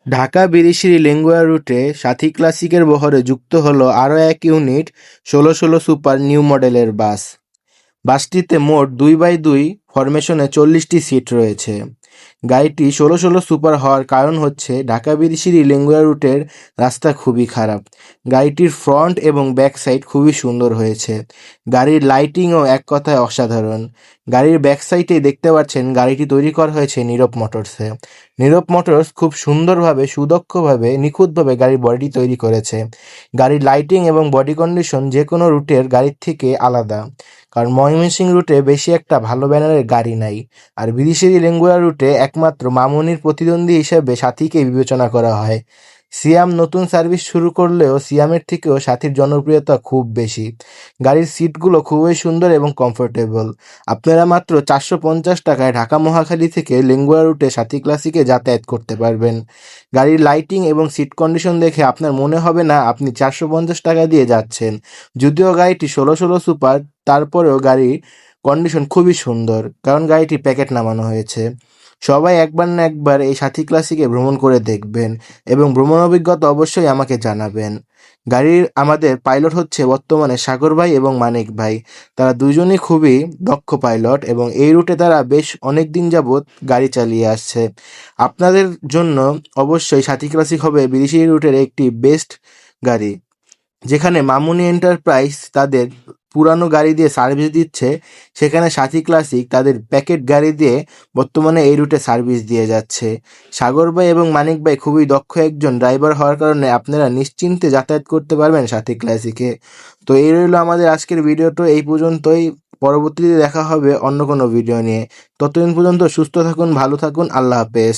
ঢাকা-বিরিশিরি-লিঙ্গুয়া রুটে সাথী ক্লাসিকের বহরে যুক্ত হলো আরও এক ইউনিট ১৬১৬ সুপার নিউ মডেলের বাস। বাসটিতে মোট ২x২ ফরমেশনে ৪০টি সিট রয়েছে। গাড়িটি ১৬১৬ সুপার হওয়ার কারণ হচ্ছে ঢাকা-বিরিশিরি-লিঙ্গুয়া রুটের রাস্তা খুবই খারাপ। গাড়িটির ফ্রন্ট এবং ব্যাক সাইড খুবই সুন্দর হয়েছে। গাড়ির লাইটিংও এক কথায় অসাধারণ। গাড়ির ব্যাক সাইডেই দেখতে পাচ্ছেন গাড়িটি তৈরি করা হয়েছে নীরব মোটরসে। নীরব মোটরস খুব সুন্দরভাবে, সুদক্ষভাবে, নিখুঁতভাবে গাড়ির বডিটি তৈরি করেছে। গাড়ির লাইটিং এবং বডি কন্ডিশন যে কোনো রুটের গাড়ির থেকে আলাদা, কারণ ময়মনসিংহ রুটে বেশি একটা ভালো ব্যানারের গাড়ি নাই, আর বিরিশিরি-লিঙ্গুয়া রুটে একমাত্র মামুনির প্রতিদ্বন্দ্বী হিসেবে সাথীকেই বিবেচনা করা হয়। সিয়াম নতুন সার্ভিস শুরু করলেও সিয়ামের থেকেও সাথীর জনপ্রিয়তা খুব বেশি। গাড়ির সিটগুলো খুবই সুন্দর এবং কমফোর্টেবল। আপনারা মাত্র ৪৫০ টাকায় ঢাকা মহাখালী থেকে লিঙ্গুয়া রুটে সাথী ক্লাসিকে যাতায়াত করতে পারবেন। গাড়ির লাইটিং এবং সিট কন্ডিশন দেখে আপনার মনে হবে না আপনি ৪৫০ টাকা দিয়ে যাচ্ছেন। যদিও গাড়িটি ১৬১৬ সুপার, তারপরেও গাড়ির কন্ডিশন খুবই সুন্দর, কারণ গাড়িটি প্যাকেট নামানো হয়েছে। সবাই একবার না একবার এই সাথী ক্লাসিকে ভ্রমণ করে দেখবেন এবং ভ্রমণ অভিজ্ঞতা অবশ্যই আমাকে জানাবেন। গাড়ির আমাদের পাইলট হচ্ছে বর্তমানে সাগর ভাই এবং মানিক ভাই। তারা দুজনই খুবই দক্ষ পাইলট এবং এই রুটে তারা বেশ অনেক দিন যাবৎ গাড়ি চালিয়ে আসছে। আপনাদের জন্য অবশ্যই সাথী ক্লাসিক হবে বিরিশিরি রুটের একটি বেস্ট গাড়ি। যেখানে মামুনি এন্টারপ্রাইজ তাদের পুরানো গাড়ি দিয়ে সার্ভিস দিচ্ছে, সেখানে সাথী ক্লাসিক তাদের প্যাকেট গাড়ি দিয়ে বর্তমানে এই রুটে সার্ভিস দিয়ে যাচ্ছে। সাগর ভাই এবং মানিক ভাই খুবই দক্ষ একজন ড্রাইভার হওয়ার কারণে আপনারা নিশ্চিন্তে যাতায়াত করতে পারবেন সাথী ক্লাসিকে। তো এই রইল আমাদের আজকের ভিডিওটা, এই পর্যন্তই। পরবর্তীতে দেখা হবে অন্য কোনো ভিডিও নিয়ে। ততদিন পর্যন্ত সুস্থ থাকুন, ভালো থাকুন, আল্লাহ হাফেজ।